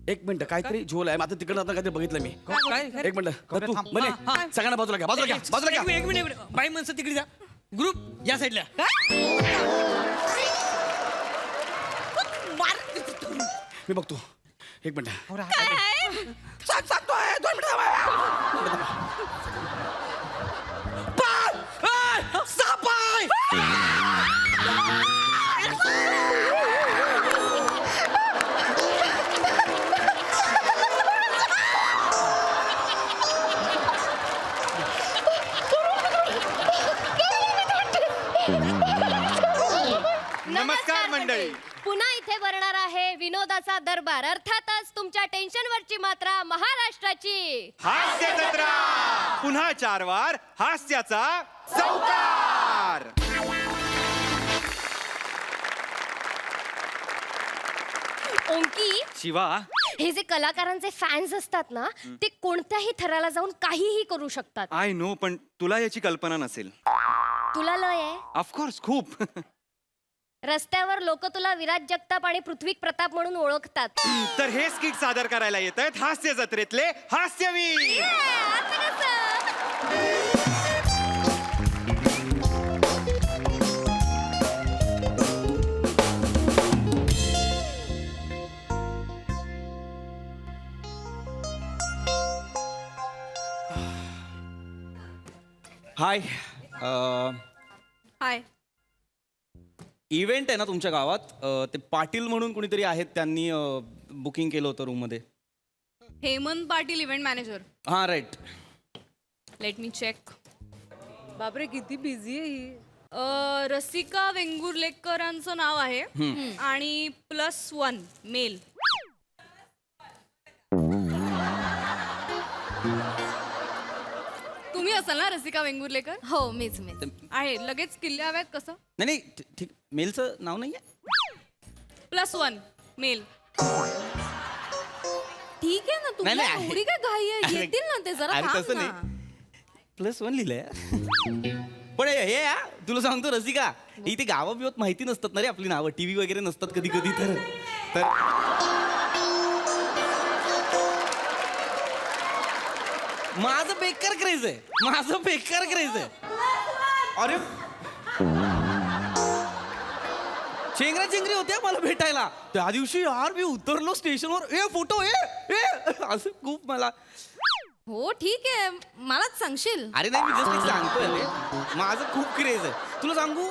एक मिनिट काहीतरी झोल आहे आता तिकडे आता काहीतरी बघितलं मी काय? एक मिनिट तू म्हणे सगळ्यांना बाजूला घ्या बाजूला घ्या बाजूला घ्या एक मिनिट बाई माणसं तिकडे जा ग्रुप या साईडला मी बघतो एक मिनिट नमस्कार मंडळी. पुन्हा इथे भरणार आहे विनोदाचा दरबार अर्थातच तुमच्या टेन्शनवरची मात्रा महाराष्ट्राची हास्य जत्रा पुन्हा 4 वार हास्याचा चौकार. ओंकी शिवा हे जे कलाकारांचे फॅन्स असतात ना ते कोणत्याही थराला जाऊन काहीही करू शकतात. आय नो पण तुला याची कल्पना नसेल. तुला लय आहे ऑफकोर्स खूप. रस्त्यावर लोक तुला विराज जगताप आणि पृथ्वी प्रताप म्हणून ओळखतात. तर हे स्किट सादर करायला येत आहेत हास्य जत्रेतले हास्यवीर. असं कसं? हाय हाय. इव्हेंट आहे ना तुमच्या गावात ते पाटील म्हणून कोणीतरी आहेत त्यांनी बुकिंग केलं होतं रूममध्ये. Hemant Patil event manager. हां राईट. Let me check. बापरे किती बिझी आहे ही. रसिका वेंगुर्लेकरांचं नाव आहे आणि +1 मेल. तुम्ही असाल ना रसिका वेंगुर्लेकर? हो मीच आहे. लगेच किल्ले हव्यात कसं? नाही नाही ठीक मेलचं नाव नाही आहे. +1 मेल. ठीक आहे ना नाही, तुला नाही. एवढी काय घाई आहे अरे, येतील ना ते जरा अरे थांब तसं ना. नाही +1 लिहिलंय. पण हे तुला सांगतो रसिका इथे गावं बिवत माहिती नसतात ना रे आपली नावं टीव्ही वगैरे नसतात कधी कधी तर माझं बेकार क्रेज आहे अरे चेंगरा चेंगरी होत्या मला भेटायला त्या दिवशी यार मी उतरलो स्टेशनवर ए फोटो असं खूप मला हो ठीक आहे मलाच सांगशील. अरे नाही मी जस्ट सांगतोय रे माझं खूप क्रेज आहे तुला सांगू.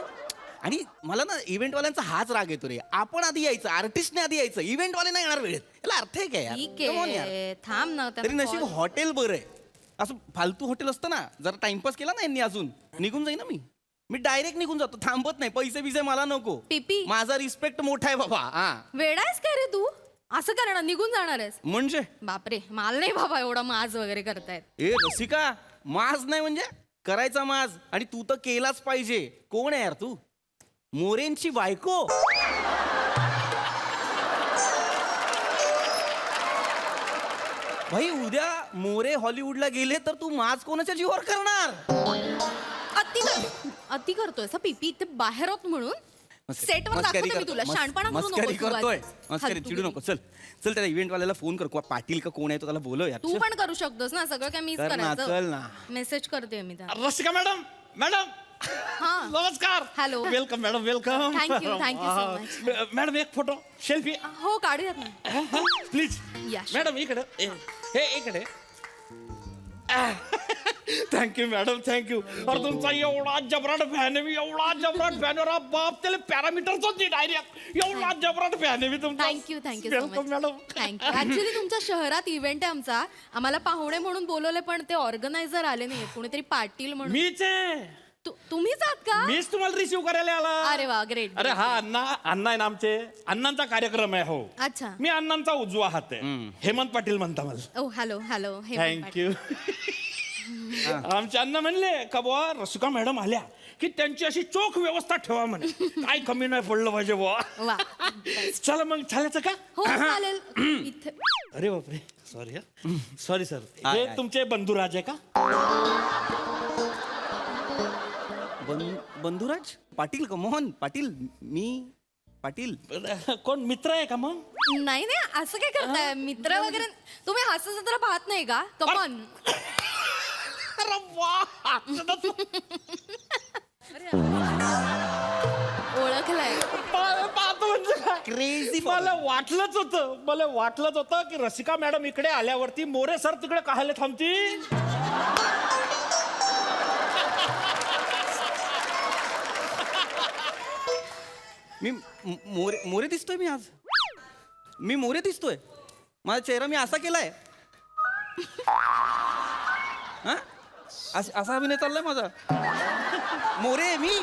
आणि मला ना इव्हेंटवाल्यांचा हाच राग येतो रे. आपण आधी यायचं आर्टिस्टने आधी यायचं इव्हेंटवाले नाही येणार वेळेत. याला अर्थ आहे काय यार? ठीक Come on यार. आहे थांब ना तरी नशीब हॉटेल बरं आहे. असं फालतू हॉटेल असतं ना जरा टाइमपास केला ना यांनी अजून निघून जाईन ना मी डायरेक्ट निघून जातो थांबत नाही पैसे बिसे मला नको. पिपी. माझा रिस्पेक्ट मोठा आहे बाबा. हा वेडायस काय रे तू असं करणार निघून जाणार आहेस? म्हणजे बापरे मला नाही बाबा एवढा माज वगैरे करतायत. ए रसिका माज नाही म्हणजे करायचा माज आणि तू तर केलाच पाहिजे. कोण आहे यार तू मोरेंची बायको. भाई उद्या मोरे हॉलिवूडला गेले तर तू माज कोणाच्या जीवावर करणार? अति करतोय पिपी इथे बाहेर होत म्हणून सेटवर दाखवते मी तुला शहाणपणा करू मस्करी नकोस तू करतोय आज. मस्करी फालतू चिडू नको. चल चल त्याला इव्हेंट वाल्याला फोन कर पाटील का कोण आहे तो त्याला बोलव यार. तू पण करू शकतोस ना सगळं काय मीच कर ना, चल करायचं. ना. मेसेज करते मी त्याला. रसिका मॅडम मॅडम हा नमस्कार. Hello. Welcome madam welcome. Thank you so much. Madam एक फोटो सेल्फी हो काढूयात ना. प्लीज. Yeah, sure. मॅडम इकडे हे इकडे. Thank you madam thank you. अरे तुमचा एवढा जबराट फॅन आहे मी एवढा जबराट फॅन आहे बाप त्याला पॅरामीटरच नाही डायरेक्ट एवढा जबराट फॅन आहे मी तुमचा. Thank you so welcome much. Madam. Thank you. Actually तुमच्या शहरात इव्हेंट आहे आमचा आम्हाला पाहुणे म्हणून बोलवले पण ते ऑर्गनायझर आले नाही कोणीतरी पाटील म्हणून. मीच आहे तुम्हीच आहात का? मीच तुम्हाला रिसिव्ह करायला आला. अरे वा ग्रेट. अरे हा अण्णा आहे ना आमचे अण्णांचा कार्यक्रम आहे हो. अच्छा. मी अण्णांचा उजवा हात आहे हेमंत पाटील म्हणता मला. ओ हॅलो हॅलो थँक्यू. आमचे अण्णा म्हणले का बुवा रसिका मॅडम आल्या की त्यांची अशी चोख व्यवस्था ठेवा म्हणे काय कमी नाही पडलं पाहिजे बुवा. वा. चला मग चालायचं का? हो चालेल. इथे अरे बापरे सॉरी सर हाय, हे हाय. तुमचे बंधुराज आहे का? बंधुराज पाटील का मोहन पाटील मी पाटील कोण मित्र आहे का मग? नाही नाही असं काय करताय मित्र वगैरे तुम्ही हास्यजत्रा पाहत नाही का कमॉन अरे वा ओळखलंय पाहतो म्हणजे काय? क्रेझी मला वाटलंच होतं की रसिका मॅडम इकडे आल्यावरती मोरे सर तिकडे काहायला थांबतील. मी मोरे दिसतोय मी आज मी मोरे दिसतोय माझा चेहरा मी असा केलाय हा? असा अभिनय चाललाय माझा मोरे आहे मी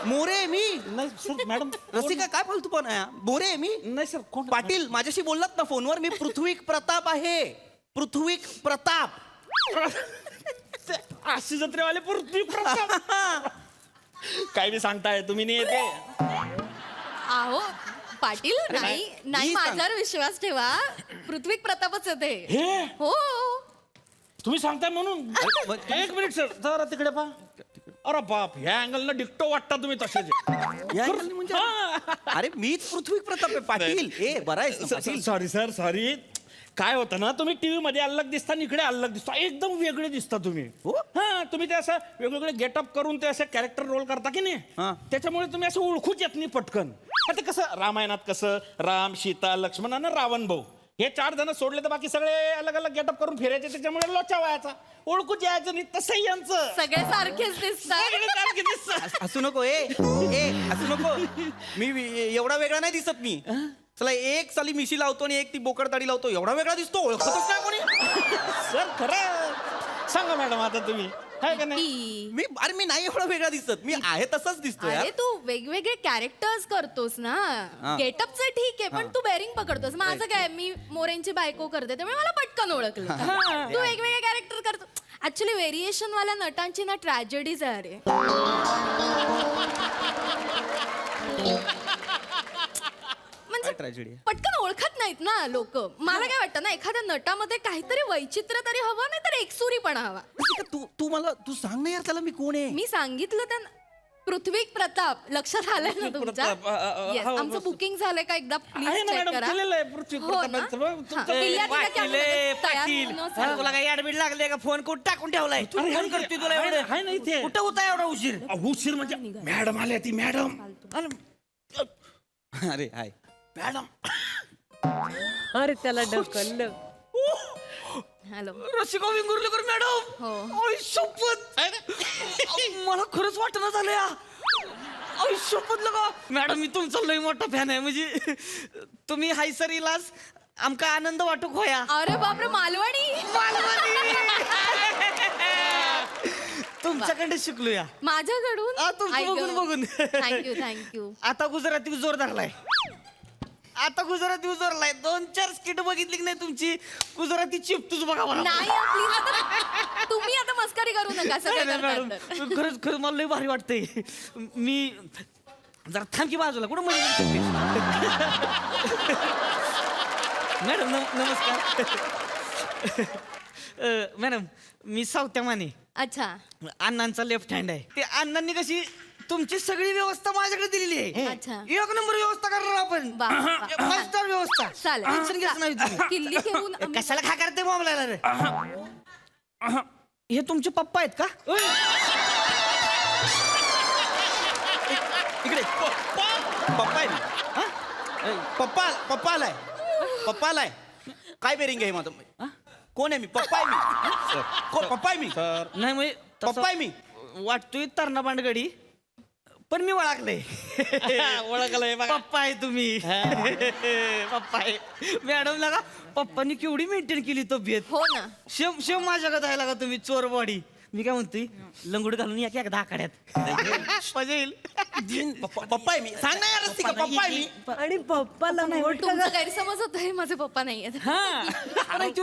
मोरे आहे मी नाही सर मॅडम रसिका काय बोलतो पण मोरे आहे मी नाही सर कोण पाटील माझ्याशी बोललात ना फोनवर मी पृथ्वीक प्रताप आहे पृथ्वीक प्रताप अशी जत्रेवाले पृथ्वी प्रताप. काय बी सांगताय तुम्ही नाही येते. आहो पाटील नाही नाही मी सांग- माझ्यावर विश्वास ठेवा पृथ्वीक प्रतापच येते हे हो तुम्ही सांगताय म्हणून एक मिनिट सर जरा तिकडे पहा. अरे बाप ह्या अँगल डिक्टो वाटता तुम्ही तसेच. या अँगलनी म्हणजे अरे मीच पृथ्वीक प्रताप आहे पाटील ए बरं आहेस ना, पाटील सॉरी सर सॉरी. काय होतं ना तुम्ही टीव्ही मध्ये अलग दिसता आणि इकडे अलग दिसता एकदम वेगळे दिसता तुम्ही. हो? हा तुम्ही ते असं वेगवेगळे गेटअप करून ते असं कॅरेक्टर रोल करता की हा. नाही त्याच्यामुळे तुम्ही असं ओळखूच येत नाही पटकन. आता कसं रामायणात कसं राम सीता लक्ष्मण आणि रावण भाऊ हे 4 जण सोडले तर बाकी सगळे अलग अलग गेटअप करून फिरायचे त्याच्यामुळे लोचा व्हायचा ओळखूच यायचं नाही तसं यांचं सगळे सारखेच दिसतात सगळे सारखे दिसतात. हसू नको ए हसू नको एवढा वेगळा नाही दिसत मी चला एक साली मिशी लावतो आणि एक ती बोकड दाढी लावतो एवढा वेगळा दिसतो ओळखतच नाही कोणी सर खरं सांगा मॅडम आता तुम्ही काय का नाही की मी नाही एवढा वेगळा दिसत मी आहे तसाच दिसतोय अरे यार. तू वेगवेगळे कॅरेक्टर्स करतोस ना हा. गेटअपचं ठीक आहे पण तू बेरिंग पकडतोस माझं काय मी मोरेंची बायको करते त्यामुळे मला पटकन ओळखलं तू वेगवेगळे कॅरेक्टर करतो ऍक्च्युली व्हेरिएशन वाल्या नटांची ना ट्रॅजेडीज आहे अरे म्हणजे ट्रॅजेडी पटकन ओळखत नाहीत ना लोक मला काय वाटतं ना एखाद्या नटामध्ये काहीतरी वैचित्र्य तरी हवं नाही तर एकसुरीपणा हवा तू सांग ना यार त्याला मी कोण आहे मी सांगितलं त्यांना पृथ्वीक प्रताप लक्षात आलंय ना तुमच्या प्रताप, Yes, हो, आमचं बुकिंग झालंय का एकदा प्लीज आहे ना चेक मॅडम करा केलेलं आहे पृथ्वी हो ना? प्रतापांचं. बघ, तुमचं- हा, बिल्ल्यात तिला की आम्ही लगेच तयार पाटील होऊन चाललो. तुला काही ऍडमिट लागले का फोन कुठं टाकून ठेवलाय अरे, फोन आहे करतोय ना, तुला एवढं आहे ना इथे. कुठं होता एवढा उशीर उशीर म्हणजे मॅडम आल्या ती मॅडम अरे हाय मॅडम अरे त्याला ढकललं. हॅलो रसिका विंगुर्लेकर मॅडम हो शपथ मला खरंच वाटणं झालं या शपथ लगा मॅडम मी तुमचा लय मोठा फॅन आहे म्हणजे तुम्ही हायसरीलाच आमका आनंद वाटूक होया अरे बापरे मालवणी तुमच्याकडे शिकलो या माझ्याकडून तुमचं बघून थँक्यू थँक्यू आता गुजराती जोर धरलाय आता गुजराती जोरलाय 2-4 स्किट बघितली की नाही तुमची गुजराती चिपतूच बघा मला नाही प्लीज तुम्ही आता मस्करी करू नका सगळं मॅडम करतात तर. खरंच खरंच मला लय भारी वाटतंय मी जरा थांब की बाजूला कुठं म्हणजे मॅडम नमस्कार मॅडम मी सावत्या माने अच्छा अण्णांचा लेफ्ट हँड आहे ते अण्णांनी कशी तुमची सगळी व्यवस्था माझ्याकडे दिलेली आहे अच्छा. एक नंबर व्यवस्था करणार आपण वा, वा. 5 स्टार व्यवस्था चालेल टेन्शन घ्यायचं नाही तुम्ही. किल्ली घेऊन आम्ही- कशाला खा करते मामला रे हे तुमचे पप्पा आहेत का इकडे पप्पा आहे मी पप्पा आलाय काय बेरिंग आहे माझं कोण आहे मी पप्पा आहे मी कोण पप्पा आहे मी नाही म्हणजे पप्पा आहे मी वाटतोय तरणा बांडगडी पण मी ओळखलंय ओळखलंय बघा. पप्पा आहे तुम्ही पप्पा आहे मॅडम लगा पप्पांनी केवढी मेंटेन केली तब्येत हो ना शेम शेम माझ्याकडे आहे लागा तुम्ही चोर बॉडी मी काय म्हणतोय लंगोट घालून या की एकदा आखाड्यात मजा येईल पप्पा आहे मी सांग ना यार रसिका, पप्पा आहे मी आणि पप्पाला नाही तुमचा गैरसमज होतोय माझे पप्पा नाही आहेत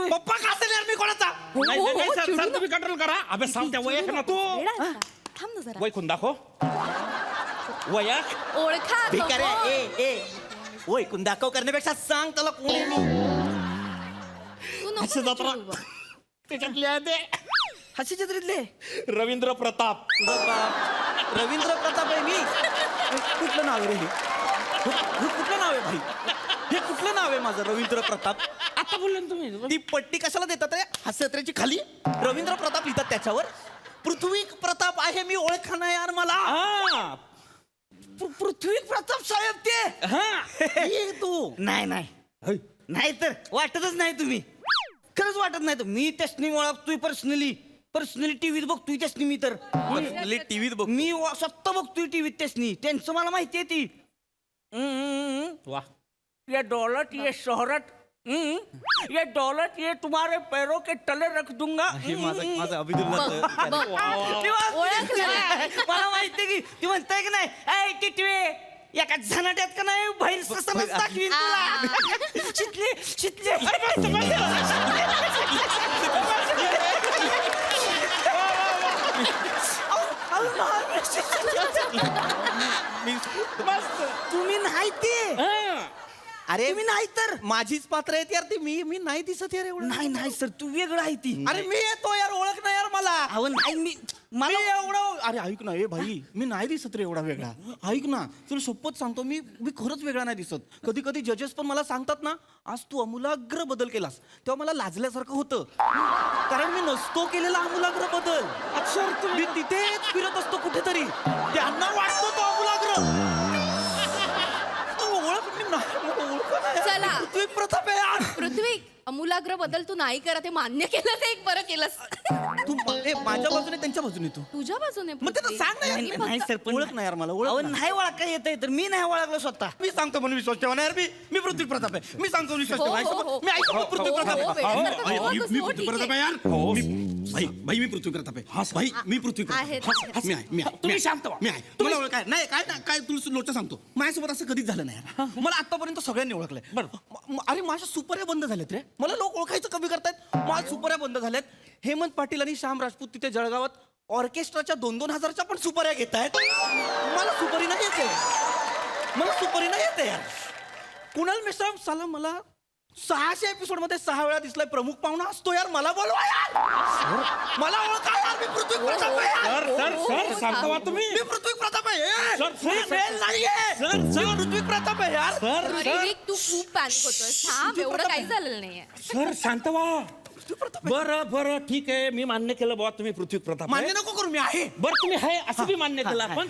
पप्पा का असेल यार मी कोणाचा नाही, नाही, नाही, सर, सर, तुम्ही कंट्रोल करा अबे सांगते वयक ना तू थांब ना जरा वयकून दाखव वयक ओळखा भिकाऱ्या come on. ए ओय कुण दाखव करण्यापेक्षा सांग त्याला कोण आहे मी तू नको असं जात्रा. विचारू बा. त्याच्यातले आहे ते हसी चित्रीतले रवींद्र प्रताप रवींद्र प्रताप आहे मी कुठलं नाव आहे रे हे? हे कुठलं नाव आहे भाई? हे कुठलं नाव आहे माझं? रवींद्र प्रताप. आता बोलले ना तुम्ही ती पट्टी कशाला देतात रे? हास्ययात्रेची खाली रवींद्र प्रताप लिहितात त्याच्यावर. पृथ्वी प्रताप आहे, मी ओळखा नाही यार मला. हा पृथ्वी प्रताप साहेब ते हा ये तू. नाही नाही तर वाटतच नाही तुम्ही, खरंच वाटत नाही. तर मी त्यासनी ओळखतोय पर्सनली टीव्हीत बघतोय त्यासनी मी तर टीव्हीत बघ. मी स्वतः बघतोय टीव्हीत त्यासनी, त्यांचं मला माहिती आहे ती. वा ये दौलत ये शोहरत ये दौलत ये तुम्हारे पैरों के तले रख दूंगा. हे माझं अभिदुल्ला. ओळखलं. मला माहितीये की ती म्हणताय की नाही, ऐ टिटवे एका झनाट्यात का नाही बाहेर ससनच दाखवीन तुला. शितले तुम्ही नाही ते, अरे तुम्ही नाही तर माझीच पात्र आहेत यार ती. मी नाही दिसत यार एवढं. नाही सर, तू वेगळं आहे ती. अरे मी येतो यार, ओळख ना यार मला. अहो नाही मी मी मला एवढं. अरे ऐक ना, ए भाई मी नाही दिसत रे एवढा वेगळा. ऐक ना, तुला शपथ सांगतो, मी खरंच वेगळा नाही दिसत. कधी कधी जजेस पण मला सांगतात ना, आज तू आमूलाग्र बदल केलास, तेव्हा मला लाजल्यासारखं होतं. कारण मी नसतो केलेला आमूलाग्र बदल. अक्षर मी तिथेच फिरत असतो कुठेतरी, त्यांना वाटतो तो आमूलाग्र. ओळख मी नाही, मला ओळखत नाही. चला. पृथ्वी प्रताप आहे यार. पृथ्वी अमूलाग्र बदल तू नाही करत हे मान्य केलं ते एक बरं केलंस. तू माझ्या बाजूने त्यांच्या बाजूने तू. तुझ्या बाजूने मग त्यांना पृथ्वी. सांग ना यार. मी नाही फक्त- सर, पण ओळख ना यार मला, ओळख अहो ना. नाही ओळखता येत तर मी नाही ओळखलं स्वतः. मी सांगतो म्हणून विश्वास ठेवा ना यार. मी पृथ्वी प्रताप आहे. मी सांगतो विश्वास हो, ठेवा. हो, हो. मी ऐकतो पृथ्वी प्रताप हो, आहे. वेड्यासारखं भाई, बोलत मी बसू, पृथ्वी ठीक प्रताप आहे. आहे यार. भाई मी पृथ्वी प्रताप आहे. भाई मी पृथ्वी प्रताप आहेत, आहे. आहेत. मी आहे, मी आहे. तुम्ही शांत व्हा. मी आहे. मला ओळख आहे. नाही काय तुला लोचा सांगतो, माझ्यासोबत असं कधीच झालं नाही यार. मला आतापर्यंत सगळ्यांनी ओळखलंय. अरे माझ्या सुपर्या बंद झाल्यात रे. मला लोक ओळखायचं कमी करतायत. माझ्या सुपर्या बंद झाल्यात. हेमंत पाटील आणि श्याम राजपूत तिथे जळगावात ऑर्केस्ट्राच्या 2,000-2,000च्या पण सुपाऱ्या घेत आहेत. मला सुपारी नाही येते. मला सुपारी नाही येते यार. कुणाल मिश्रा साला मला 600 एपिसोड मध्ये 6 वेळा दिसलाय. प्रमुख पाहुणा असतो यार. मला बोलवा यार. मला ओळखा यार. मी पृथ्वी प्रताप आहे यार. सर शांत व्हा तुम्ही. मी पृथ्वी प्रताप आहे. सर, मी बेल नाहीये. मी पृथ्वी प्रताप आहे यार. अरे विक, तू खूप पॅनिक होतोय. थांब, एवढं काही झालेलं नाहीये. सर शांत व्हा. बरं ठीक आहे, मी मान्य केलं बुवा तुम्ही पृथ्वी प्रताप आहे. मान्य नको करू, मी आहे. बरं तुम्ही आहे असं बी मान्य केलं. पण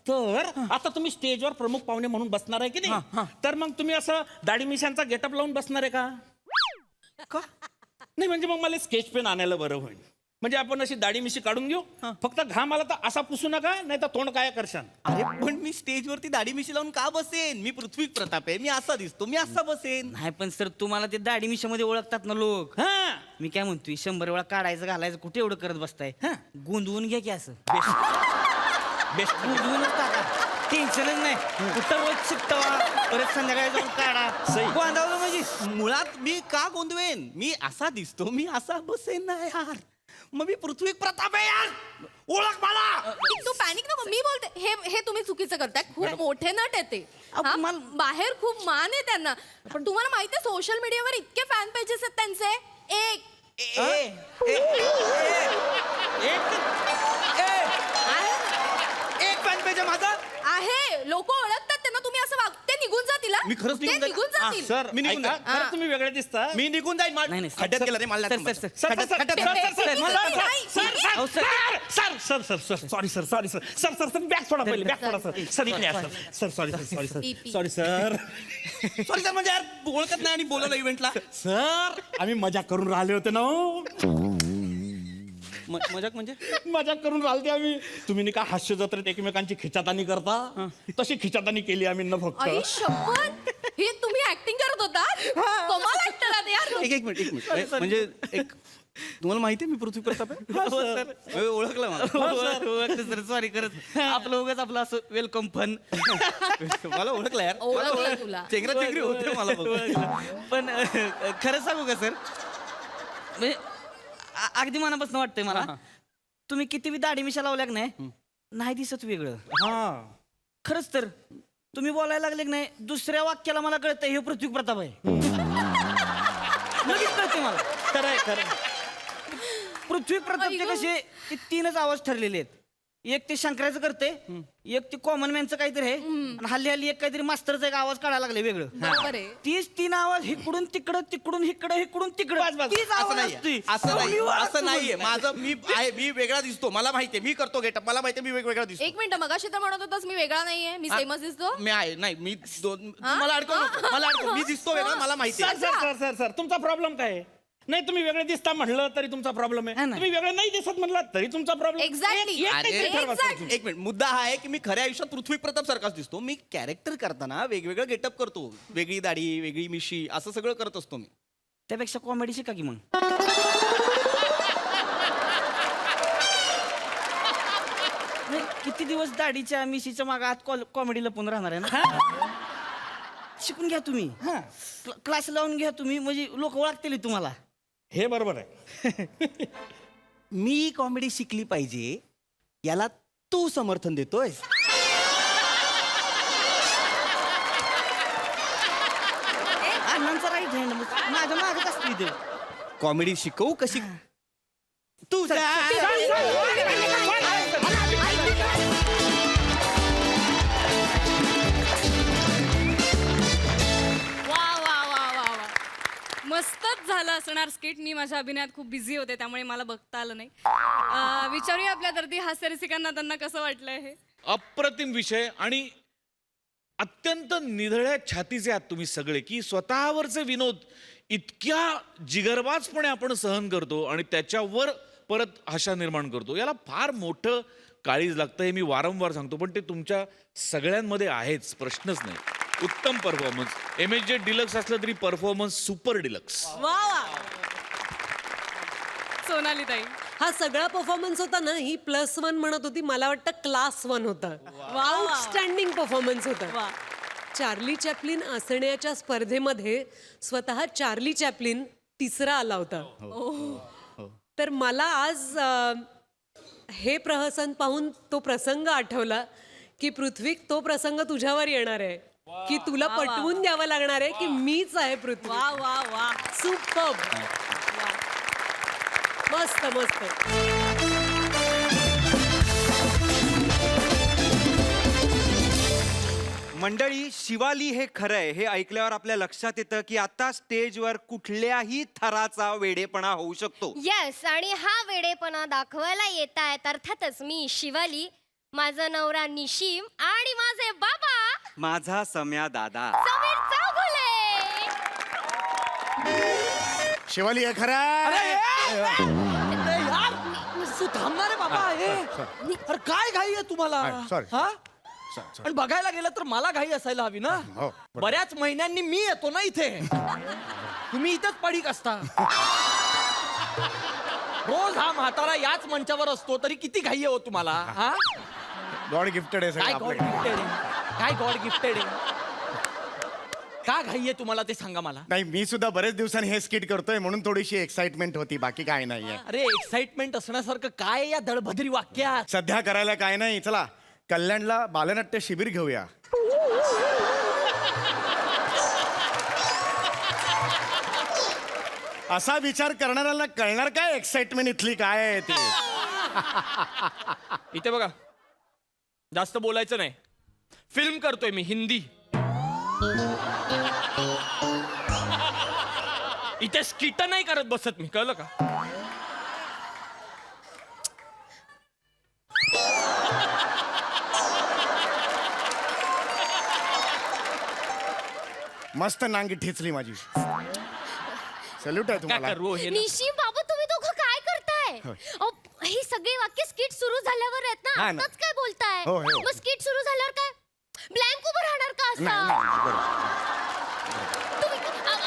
तर आता तुम्ही स्टेजवर प्रमुख पाहुणे म्हणून बसणार आहे की नाही, तर मग तुम्ही असं दाढी मिशांचा गेटअप लावून बसणार आहे का? नाही म्हणजे मग मला स्केच पेन आणायला बरं होईल. म्हणजे आपण अशी दाढी मिशी काढून घेऊ, फक्त घाम आला तर असा पुसू नका, नाही तर तोंड काय करशाल. अरे पण मी स्टेजवरती दाढी मिशी लावून का बसेन? मी पृथ्वी प्रताप आहे. मी असा दिसतो, मी असा बसेन. नाही पण सर तुम्हाला ते दाढी मिशामध्ये ओळखतात ना लोक. हा मी काय म्हणतोय 100 वेळा काढायचं घालायचं कुठे एवढं करत बसताय. गोंधवून घ्या की असं. बेस्ट गोंधवूनच टाका, टेन्शनच नाही. कुठं रोज शिकता परत संध्याकाळी जाऊन काढा. गोंधवलं म्हणजे मुळात मी का गोंधवेन? मी असा दिसतो, मी असा बसेन ना यार. मग मी पृथ्वी प्रताप आहे यार. ओळख मला. तू पॅनिक नको. मी बोलते हे तुम्ही चुकीचं करताय. खूप मोठे नट आहे ते. हा, बाहेर खूप मान आहे त्यांना. तुम्हाला माहिती आहे सोशल मीडियावर इतके फॅन पेजेस आहेत त्यांचे. एक फॅन पेज आहे माझा. आहे, लोक ओळखतात त्यांना. तुम्ही असं वाग, ते निघून जातील. मी खरंच ते निघून जाईल. निघून जातील. सर मी निघून ऐका, जाईन. खरंच तुम्ही वेगळे दिसता. मी निघून जाईल. नाही, नाही, खड्ड्यात सर, गेला रे मला. सर, नाही सर, तुम्हाला. सर, सर, खड्ड्यात- सर, खड्ड्यात- सर, सर, नाही, नाही, सर, नाही. अहो, सर. सर बॅग सोडा पहिले, बॅग सोडा सर इकडे या, sir sorry P. Sorry sir sorry sir, म्हणजे यार ओळखत नाही आणि बोलवलं इव्हेंटला. सर आम्ही मजाक करून राहिले होते ना हो. मजाक म्हणजे मजाक करून राहिले आम्ही. तुम्ही नाही का हास्य जत्रेत एकमेकांची खिचातानी करता, तशी खिचातानी केली आम्ही ना फक्त. आई शपथ, हे तुम्ही ऍक्टिंग करत होता. कमाल ऍक्टर आहात यार. एक मिनिट म्हणजे एक तुम्हाला माहिती आहे मी पृथ्वी प्रताप आहे. ओळखलं मला. सर सॉरी करत आपलं उगाच आपलं असं वेलकम फन. मला ओळखलं यार. ओळखलं तुला. चेंगरा चेंगरी होते मला बघ. पण खरं सांगू का सर, म्हणजे अगदी मनापासून वाटतंय मला. तुम्ही किती बी दाढी मिशा लावल्या की नाही दिसत वेगळं. खरंच तर तुम्ही बोलायला लागले की नाही, दुसऱ्या वाक्याला मला कळतंय हे पृथ्वी प्रताप आहे. लगेच कळते मला. खरंय खरं. पृथ्वी प्रतापचे आई गं. कसे ते 3च आवाज ठरलेले आहेत. एक ते शंकराचं करते एक ते कॉमन मॅनचं काहीतरी आहे आणि हल्ली एक काहीतरी मास्तरचा एक आवाज काढायला लागले वेगळं बरोबर आहे. तीच तीन आवाज इकडून तिकडं तिकडून इकडं इकडून तिकडं तीच असं आवाज नाहीये असते. असं नाही निवांत असं नाहीये बोलताय. माझं मी वेगळा दिसतो मला माहितीये मी करतो गेटअप मला माहितीये मी वेगवेगळा दिसतो एक मिनिट मगाशी तर म्हणत होतास मी वेगळा नाहीये मी सेमच दिसतो. मी आहे नाही मी मला अडकव नको मला अडकव मी दिसतो वेगळा मला माहिती sir sir sir sir sir तुमचा प्रॉब्लेम काय आहे? नाही तुम्ही वेगळे दिसता म्हटलं तरी तुमचा प्रॉब्लेम आहे हा ना. तुम्ही वेगळे नाही दिसत म्हटलं तरी तुमचा प्रॉब्लेम Exactly. एक मिनिट मुद्दा हा आहे की मी खऱ्या आयुष्यात पृथ्वी प्रताप सारखाच दिसतो मी कॅरेक्टर करताना वेगवेगळं गेटअप करतो वेगळी दाढी वेगळी मिशी असं सगळं करत असतो मी त्यापेक्षा कॉमेडी शिका की मग नाही, किती दिवस दाढीच्या मिशीच्या मागे आत कॉमेडी लपून राहणार आहे ना शिकून घ्या तुम्ही क्लास लावून घ्या तुम्ही म्हणजे लोक ओळखतील तुम्हाला हे बरोबर आहे मी कॉमेडी शिकली पाहिजे याला तू समर्थन देतोय अण्णांचा राईट हँड माझ्या मागच असतो इथे कॉमेडी शिकवू कशी तू वा वा वा वा वा मस्तच झालं असणार स्किट. मी माझ्या अभिनयात खूप बिझी होते त्यामुळे मला बघता आलं नाही. विचारूया आपल्या दर्दी हास्य रसिकांना त्यांना कसं वाटलंय हे. अप्रतिम विषय आणि अत्यंत निधळ्या छातीचे आहात तुम्ही सगळे की स्वतःवरचे विनोद इतक्या जिगरबाजपणे आपण सहन करतो आणि त्याच्यावर परत आशा निर्माण करतो याला फार मोठं काळीज लागतं हे मी वारंवार सांगतो पण ते तुमच्या सगळ्यांमध्ये आहेच प्रश्नच नाही. उत्तम परफॉर्मन्स MSJ डिलक्स असलं तरी परफॉर्मन्स सुपर डिलक्स. वा वा. सोनाली ताई हा सगळा परफॉर्मन्स होता ना ही +1 म्हणत होती मला वाटतं क्लास 1 होता. आउटस्टँडिंग परफॉर्मन्स होता. चार्ली चॅप्लिन असण्याच्या स्पर्धेमध्ये स्वतः चार्ली चॅप्लिन तिसरा आला होता. तर मला आज हे प्रहसन पाहून तो प्रसंग आठवला की पृथ्वी तो प्रसंग तुझ्यावर येणार आहे की तुला पटवून द्यावं लागणार आहे की मीच आहे पृथ्वी. वा वा वा सुपर मस्त मस्त. मंडळी शिवाली हे खरंय हे ऐकल्यावर आपल्या लक्षात येतं की आता स्टेजवर कुठल्याही थराचा वेडेपणा होऊ शकतो. येस आणि हा वेडेपणा दाखवायला येत आहेत अर्थातच मी शिवाली माझा नवरा निशिम आणि माझे बाबा माझा सम्या दादा. समीर चौगुले. शिवाली आहे खरा तू थांबणार आहे बाबा अरे काय घाई आहे तुम्हाला सॉरी हा आणि बघायला गेलं तर मला घाई असायला हवी ना. हो बऱ्याच महिन्यांनी मी येतो ना इथे तुम्ही इथंच पडीक असता. रोज हा म्हातारा याच मंचावर असतो तरी किती घाई आहे हो तुम्हाला. हा गॉड गिफ्टेड आहे काय सगळं गॉड आपल्याकडे. गिफ्टेड आहे काय गॉड गिफ्टेड आहे का घाई आहे तुम्हाला ते सांगा मला. नाही मी सुद्धा बरेच दिवसांनी हे स्किट करतोय म्हणून थोडीशी एक्साइटमेंट होती बाकी काय नाहीये. अरे एक्साइटमेंट असण्यासारखं काय आहे या दळभद्री वाक्यात. सध्या करायला काय नाही चला कल्याणला बालनाट्य शिबिर घेऊया. असा विचार करणाऱ्याला कळणार काय एक्साइटमेंट इथली काय आहे ती. इथे बघा जास्त बोलायचं नाही. फिल्म करतोय मी हिंदी. इथे स्किट नाही करत बसत मी कळलं का. मस्त नांगी ठेचली माझी. सल्यूट आहे तुम्हाला. काय करू हे ना? निशिम बाबा तुम्ही दोघं काय करताय अहो, ही सगळी वाक्य स्किट सुरू झाल्यावर आहेत हा ना ना. आताच काय बोलताय. हो, हो. मग स्किट सुरू झाल्यावर काय ब्लँक उभं राहणार का नाही, असा. नाही, बरोबर.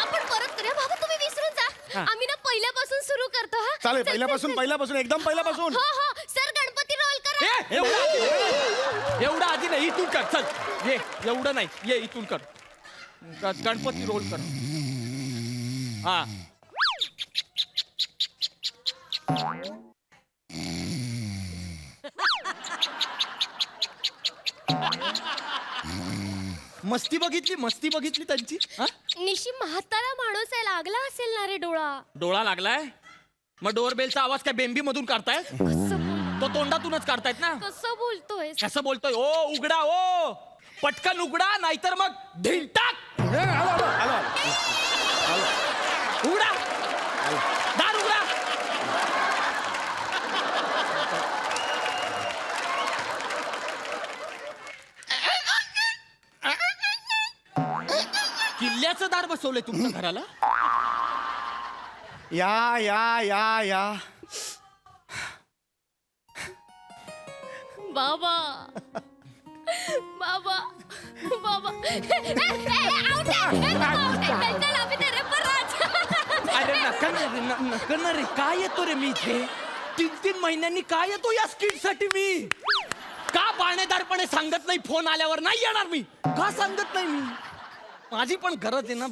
आपण परत करूया बाबा तुम्ही विसरून जा. आम्ही ना पहिल्यापासून सुरू करतो हा. चालेल चल, पहिल्यापासून चल, चल. पहिल्यापासून एकदम पहिल्यापासून. हो हो सर गणपती रोल करा. एवढं आधी नाही इथून कर चल ये एवढं नाही ये इथून कर गणपती रोल कर. हा मस्ती बघितली त्यांची. निशिम म्हातारा माणूस आहे लागला असेल ना रे डोळा. डोळा लागलाय मग डोरबेलचा आवाज काय बेंबी मधून काढताय. कसं तो तोंडातूनच काढतायत ना. कसं बोलतोय कसं बोलतोय? ओ उघडा ओ, पटकन उघडा, नाहीतर मग ढील टाक. उघडा, दार उघडा. किल्ल्याचं दार बसवलंय तुमच्या घराला? या या या या बाबा बाबा बाबा अरे नका ना रे, काय येतो रे मी इथे? 3-3 महिन्यांनी काय येतो या स्किट साठी मी? का बाणेदारपणे सांगत नाही? फोन आल्यावर नाही येणार मी. का सांगत नाही मी? माझी पण गरज आहे ना.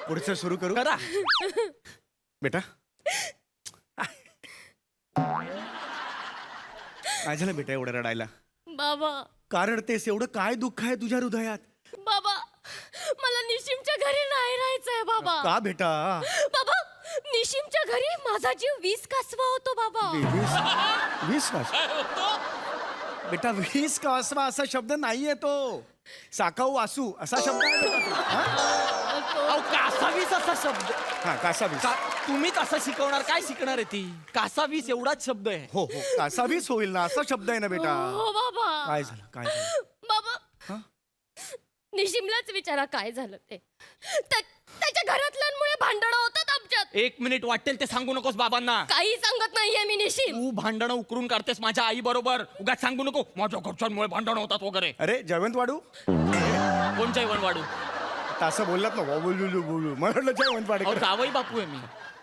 पुढचं सुरू करू करा. बेटा काय झालं बेटा एवढं रडायला? बाबा का रडतेस? एवढं काय दुःख आहे तुझ्या हृदयात? बाबा मला निशिमच्या घरी नाही राहायचंय बाबा. का बेटा? बाबा निशिमच्या घरी माझा जीव 20 कासवा होतो बाबा. 20 कासवा? बेटा 20 कासवा असा शब्द नाहीये तो. साकाऊ वासू असा शब्द आहे बेटा तो. हा? अहो कासावीस असा शब्द. हा कासावीस. तुम्हीच असं शिकवणार? काय शिकणार आहे ती? कासावीस एवढाच शब्द आहे. हो हो कासावीस होईल ना, असा शब्द आहे ना बेटा. हो बाबा. काय झालं काय झालं? बाबा निशिमलाच विचारा काय झालं ते. त्याच्या घरातल्यांमुळे भांडणं होतात आमच्यात. 1 मिनिट वाटेल ते सांगू नकोस बाबांना. काही सांगत नाहीये मी निशिम. तू भांडणं उकरून काढतेस माझ्या आई बरोबर. उगाच सांगू नको माझ्या घरच्यांमुळे भांडणं होतात वगैरे. अरे जयवंत वाडू कोण जयवण वाढू? आता असं बोललात ना बोलू बोलू मला वाटलं जयवंत वाडे. अहो जावई बापू आहे मी.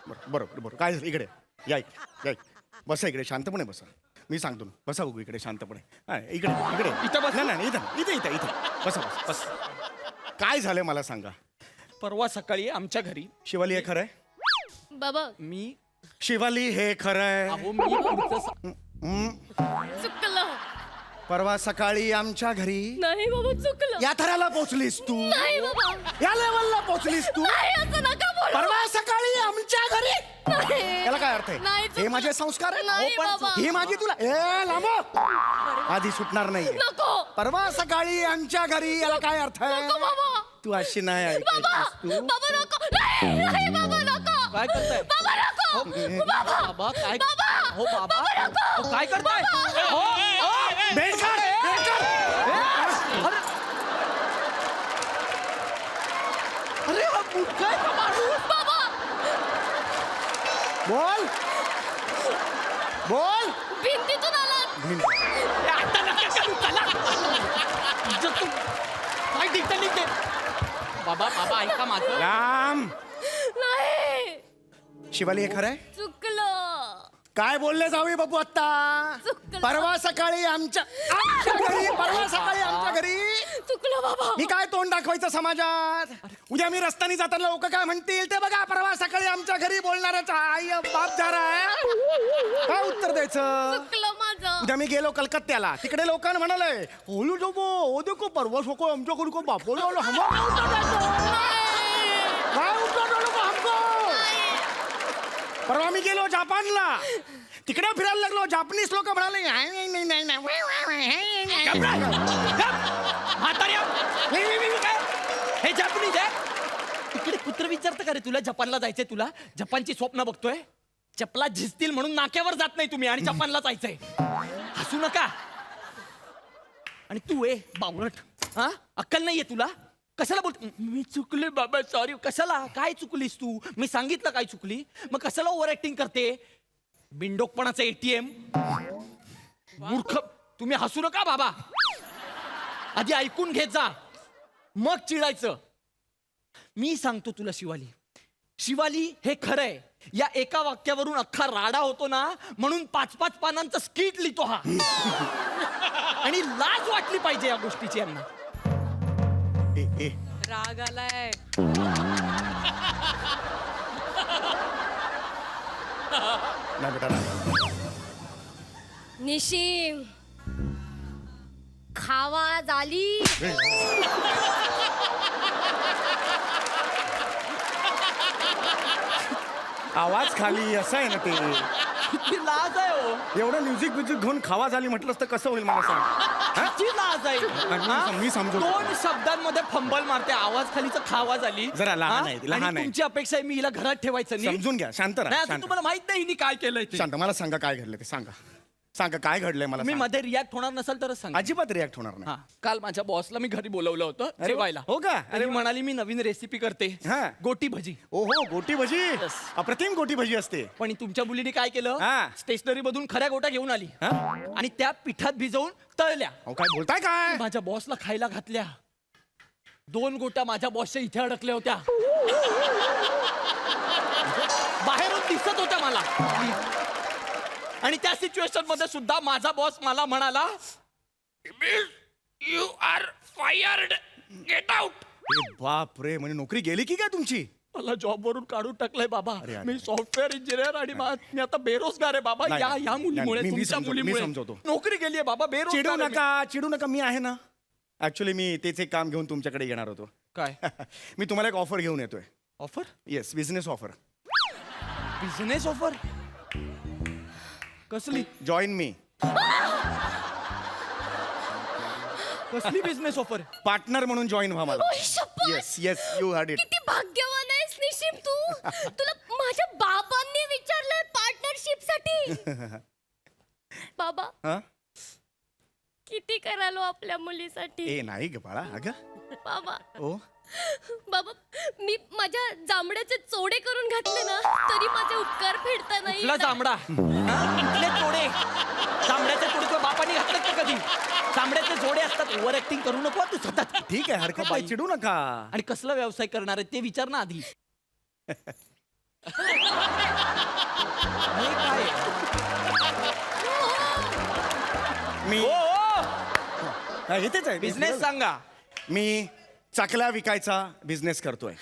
बरोबर बरोबर काय झालं? इकडे या या बसा इकडे शांतपणे बसा. मी सांगतो ना बसा बघू इकडे शांतपणे. हा, इकडे इकडे इथं बस. नाही नाही इथं इथं इथं इथं बसा बस बस. काय झालं मला सांगा. परवा सकाळी आमच्या घरी शिवाली हे खरंय? बाबा मी शिवाली हे खरंय? अहो मी पुढचं चुकलं. परवा सकाळी आमच्या घरी नाही बाबा चुकलं. या थराला पोहोचलीस तू. नाही बाबा. या लेवलला पोहोचलीस तू. नाही असं नका बोलू. परवा सकाळी आमच्या घरी. नाही. याला काय अर्थ आहे? नाही हे चुकलं. माझे संस्कार आहे. नाही अहो, बाबा. ही माझी तुला ए लांब आधी सुटणार नाही. नको. परवा सकाळी आमच्या घरी याला काय अर्थ आहे? नको बाबा. तू अशी नाही बाबा ऐकायचीस तू. बाबा नको. नाही नाही बाबा नको. काय करताय? बाबा नको. बाबा बाबा काय? बाबा. हो बाबा बाबा नको. अहो, काय करताय? हो, हो. बेड काढ, बेड काढ. अरे हा मूर्ख आहे का माणूस? बाबा बोल बोल. भिंतीतून आलात. ए, आता नका करू, चला. इज्जत तू- काय निघते निघते. बाबा बाबा ऐका माझं. राम नाही शिवाली हे खरंय? चुकलं. काय बोलले जावे बाबू आता? चुकलं. परवा सकाळी आमच्या घरी परवा सकाळी आमच्या घरी चुकलं बाबा. मी काय तोंड दाखवायचं समाजात? उद्या मी रस्त्याने जाताना लोक काय म्हणतील ते बघा. परवा सकाळी आमच्या घरी बोलणाऱ्याचा आई बाप झाला आहे. काय उत्तर द्यायचं? चुकलं माझं. उद्या मी गेलो कलकत्त्याला. तिकडे लोकांना म्हणाले ओलू जो ओ देखो परवा सकाळी आमच्या घरी को बापो काय उत्तर द्यायचं हमको? परवा मी गेलो जापानला. तिकडे फिरायला लागलो. जापनीस लोक म्हणाले नाही नाही नाही नाही. म्हाताऱ्या. काय? हे जपानीज आहे? तिकडे कुत्र विचारतं का रे तुला जपानला जायचंय? तुला जपानची स्वप्न बघतोय? चपला झिजतील म्हणून नाक्यावर जात नाही तुम्ही आणि जपानला जायचंय. हसू नका. आणि तू बावळट. हा अक्कल नाहीये तुला? कशाला बोल? मी चुकले बाबा सॉरी. कशाला? काय चुकलीस तू? मी सांगितलं काय चुकली? मग कशाला ओव्हर ऍक्टिंग करते? बिंडोकपणाचं ATM. मूर्ख. तुम्ही हसू नका बाबा. आधी ऐकून घेत जा मग चिडायचं. मी सांगतो तुला शिवाली. शिवाली हे खरंय. या एका वाक्यावरून अख्खा राडा होतो ना, म्हणून 5-5 पानांचं स्किट लिहितो हा. आणि लाज वाटली पाहिजे या गोष्टीची यांना. ए राग आलाय. नाही बेटा नाही. निशिम खावा झाली. आवाज खाली असं आहे ना ते किती लाज आहे हो एवढं म्युझिक घेऊन खावा झाली म्हटलंस तर कसं होईल मला सांग किती लाज आहे हा? मी समजू दोन शब्दांमध्ये फंबल मारते आवाज खालीच खावा झाली जरा लहान हा? आहे, लहान आणि आहे. तुमची अपेक्षा आहे मी हिला घरात ठेवायचं नाही समजून घ्या शांत नाही, राहा अजून शांत तुम्हाला माहित नाही हिने काय केलंय ते शांत मला सांगा काय घडलं ते सांगा काय घडलंय मला मी सांगा. मध्ये रिॲक्ट होणार नसेल तरच सांगा अजिबात रिॲक्ट होणार नाही हा काल माझ्या बॉसला मी घरी बोलवलं होतं अरे जेवायला हो का? अरे म्हणाली मी नवीन रेसिपी करते हा. गोटी भजी ओहो गोटी भजी Yes. अप्रतिम गोटी भजी असते पण तुमच्या मुलीने काय केलं हा. स्टेशनरी मधून खऱ्या गोट्या घेऊन आली हा? आणि त्या पिठात भिजवून तळल्या अहो काय बोलताय काय माझ्या बॉसला खायला घातल्या 2 गोट्या माझ्या बॉसच्या इथे अडकल्या होत्या बाहेरून दिसत होत्या मला आणि त्या सिच्युएशन मध्ये सुद्धा माझा बॉस मला म्हणाला you are fired get out बाप रे म्हणजे नोकरी गेली की काय तुमची मला जॉब वरून काढून टाकलंय बाबा अरे, अरे, मी सॉफ्टवेअर इंजिनियर आणि मी आता बेरोजगार आहे बाबा नाही, या नाही, या मुलीमुळे नाही, मी तुमच्या समजवतो, मी मुलीमुळे समजवतो. नोकरी गेली आहे बाबा बेरोजगार चिडू नका मी आहे ना ऍक्च्युली मी तेच एक काम घेऊन तुमच्याकडे येणार होतो काय मी तुम्हाला एक ऑफर घेऊन येतोय offer yes business offer business offer कसली जॉईन मी कसली बिझनेस ऑफर पार्टनर म्हणून जॉईन व्हा मला ओय, शपथ! Yes yes you heard it किती भाग्यवान आहेस निशिम तू तुला माझ्या बाबांनी विचारलंय पार्टनरशिप साठी बाबा हा किती करालो आपल्या मुलीसाठी ए नाही ग बाळा अगं बाबा ओ बाबा मी माझ्या जांभळ्याचे चोडे करून घातले ना तरी माझे उपकार फेडता नाही कुठला जांभळा हा? कुठले जोडे जांभळ्याचे जोडे तुझ्या बापाने घातले का कधी जांभळ्याचे जोडे असतात ओव्हर ऍक्टिंग करू नको तू सतत ठीक आहे हरकत नाही चिडू नका आणि कसला व्यवसाय करणार आहे ते विचार ना आधी हे काय? मी ओ, ओ, हा, इथेच आहे बिझनेस सांगा मी चकल्या विकायचा बिझनेस करतोय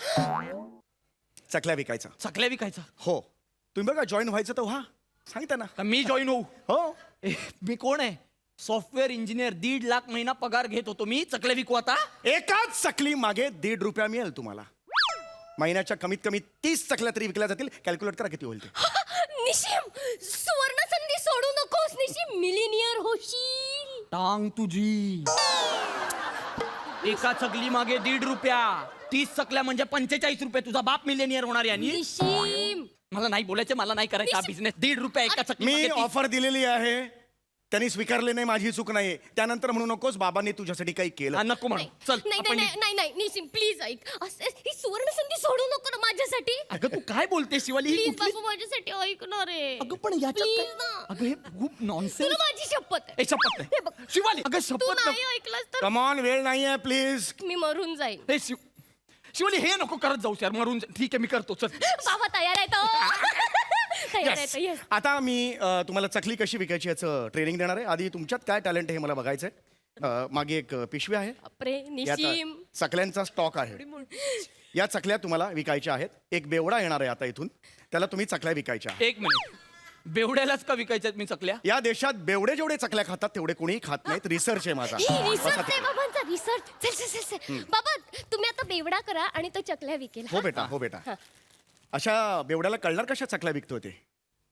चकल्या विकायचा चकल्या विकायचा हो तुम्ही बघा जॉईन व्हायचं तर व्हा सांगता ना का मी जॉईन होऊ हो ए, मी कोण आहे सॉफ्टवेअर इंजिनियर 1.5 लाख महिना पगार घेत होतो मी चकल्या विकू आता एकाच चकली मागे ₹1.5 मिळेल तुम्हाला महिन्याच्या कमीत कमी 30 चकल्या तरी विकल्या जातील कॅल्क्युलेट करा किती होईल ते निशिम सुवर्ण संधी सोडू नकोस निशिम मिलिनियर होशील टांग तुझी एका चकली मागे ₹1.5 30 चकल्या म्हणजे ₹45 तुझा बाप मिलेनियर होणार आहे आणि निशिम मला नाही बोलायचं मला नाही करायचा हा बिझनेस ₹1.5 एका चकली मी मागे 30. ऑफर दिलेली आहे त्यांनी स्वीकारले नाही माझी चूक नाही त्यानंतर म्हणू नकोस बाबांनी तुझ्यासाठी काही हा, केलं नको म्हणू चल नाही आपण नाही नाही नाही निशिम प्लीज ऐक ही सुवर्ण संधी सोडू नको ना माझ्यासाठी अगं तू काय बोलते शिवाली ही प्लीज कुठली- बाबू माझ्यासाठी ऐकणार आहे अगं पण याच्यात Please काय- ना. अगं हे खूप नॉनसेन्स तुला माझी शपथ आहे ए शपथ हे नाही बघ. शिवाली अगं तू शपथ नाही नको. ऐकलंस तर कमॉन वेळ नाहीये प्लीज मी मरून जाईन ए, शिवाली हे नको करत जाऊ यार मरून ठीक आहे मी करतो चल बाबा तयार आहे तो तयार आहे तो yes. आता मी तुम्हाला चकली कशी विकायची याचं ट्रेनिंग देणार आहे आधी तुमच्यात काय टॅलेंट आहे हे मला बघायचंय मागे एक पिशवी आहे बापरे यात निशिम चकल्यांचा स्टॉक आहे या चकल्या तुम्हाला विकायच्या आहेत एक बेवडा येणार आहे आता इथून त्याला तुम्ही चकल्या विकायच्या आहेत. 1 मिनिट बेवड्यालाच का विकायच्यात मी चकल्या या देशात बेवडे जेवढे चकल्या खातात तेवढे कोणीही खात नाहीत रिसर्च आहे माझा ही बसा रिसर्च आहे तिकडे. बाबांचा रिसर्च चल चल चल चल बाबा तुम्ही आता बेवडा करा आणि तो चकल्या विकेल हो बेटा हो बेटा अशा बेवड्याला कळणार कशा चकल्या विकतो ते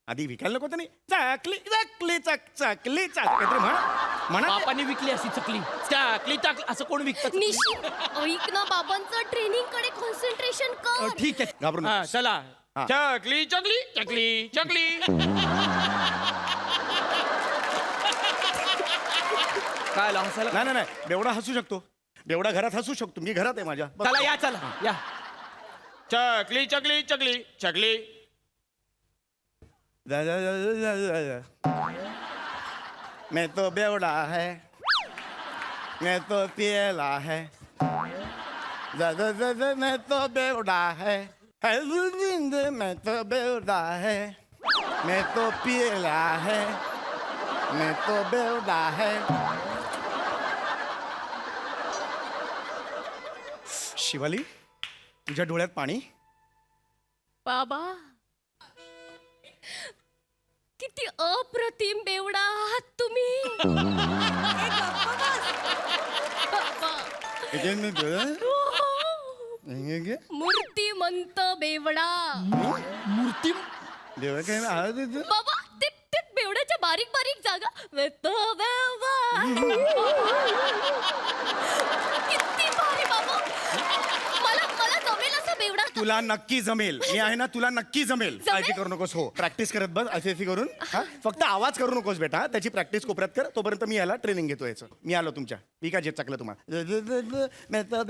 आधी विकायला नको त्यांनी चकली चकली चकली काहीतरी म्हणा बापाने विकली अशी चकली चकली टाकली असं कोण विकत निशिम ऐक ना बाबांचं ट्रेनिंग कडे कॉन्सन्ट्रेशन कर ठीक आहे घाबरू हा, नकोस. चला हा. चकली चकली चकली चकली काय हसायला नाही नाही नाही बेवडा हसू शकतो बेवडा घरात हसू शकतो मी घरात आहे माझ्या बस. चला या चला या चकली चकली चकली चकली जा, जा, जा, जा, जा, जा. मैं तो बेवड़ा है मैं तो पियला है जा, जा, जा, जा, मैं तो बेवड़ा है मैं तो बेवड़ा है मैं तो पियला है मैं तो बेवड़ा है शिवाली तुझ्या डोळ्यात पाणी बाबा किती अप्रतिम बेवडा आहात तुम्ही बाबा. मूर्ती श्रीमंत बेवडा. मूर्ती देवा काय आवाज येतो? बाबा ते ते बेवड्याच्या बारीक बारीक जागा वेत बेवा. किती भारी बाबा. मला मला जमेल असं बेवडा. तुला नक्की जमेल. मी आहे ना, तुला नक्की जमेल. जमेल? काळजी करू नकोस. हो, प्रॅक्टिस करत बस असे करून. हा? फक्त आवाज करू नकोस बेटा. त्याची प्रॅक्टिस कोपऱ्यात कर. तोपर्यंत मी याला ट्रेनिंग घेतो याचं. मी आलो तुमच्या. मी काय चकलं तुम्हाला.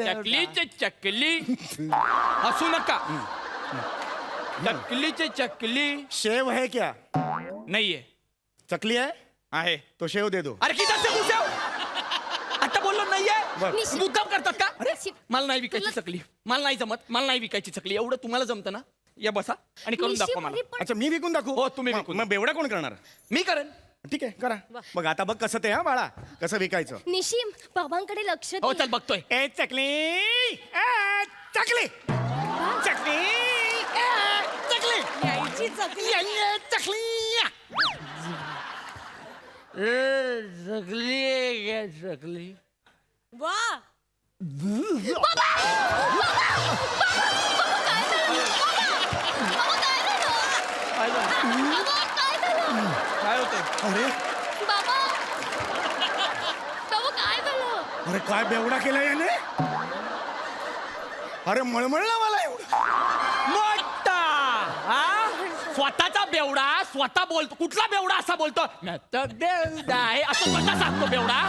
चकलीचे चकली हसू नका. चकलीचे चकली शेव है क्या? नाहीये. चकली है? आहे. तो शेव दे दो. अरे किती शेव आता बोललो नाहीये. बरं. मुद्दाम करतात का? निशिम, मला नाही विकायची चकली. मला नाही जमत. मला नाही विकायची चकली. एवढं तुम्हाला जमतं ना? या बसा आणि करून दाखवा निशिम, मला. अरे पण- अच्छा, मी विकून दाखवू? हो, तुम्ही मग- विकून मग बेवडा कोण करणार? मी करेन. ठीक आहे, करा. मग आता बघ कसं ते. हा बाळा, कसं विकायचं. निशिम बाबांकडे लक्ष हो दे. चल बघतोय. ए चकली, ए चकली, चकली, ए चकली, यायची चकली. ए चकली. चकली वा. काय होतंय? अरे बाबा बाबा काय झालं? अरे काय बेवडा केला याने. अरे मळमळला मला एवढं. मोठा हा? स्वतःचा बेवडा स्वतः बोलतो. कुठला बेवडा असा बोलतो? मी तर बेवडा आहे असं स्वतः सांगतो बेवडा.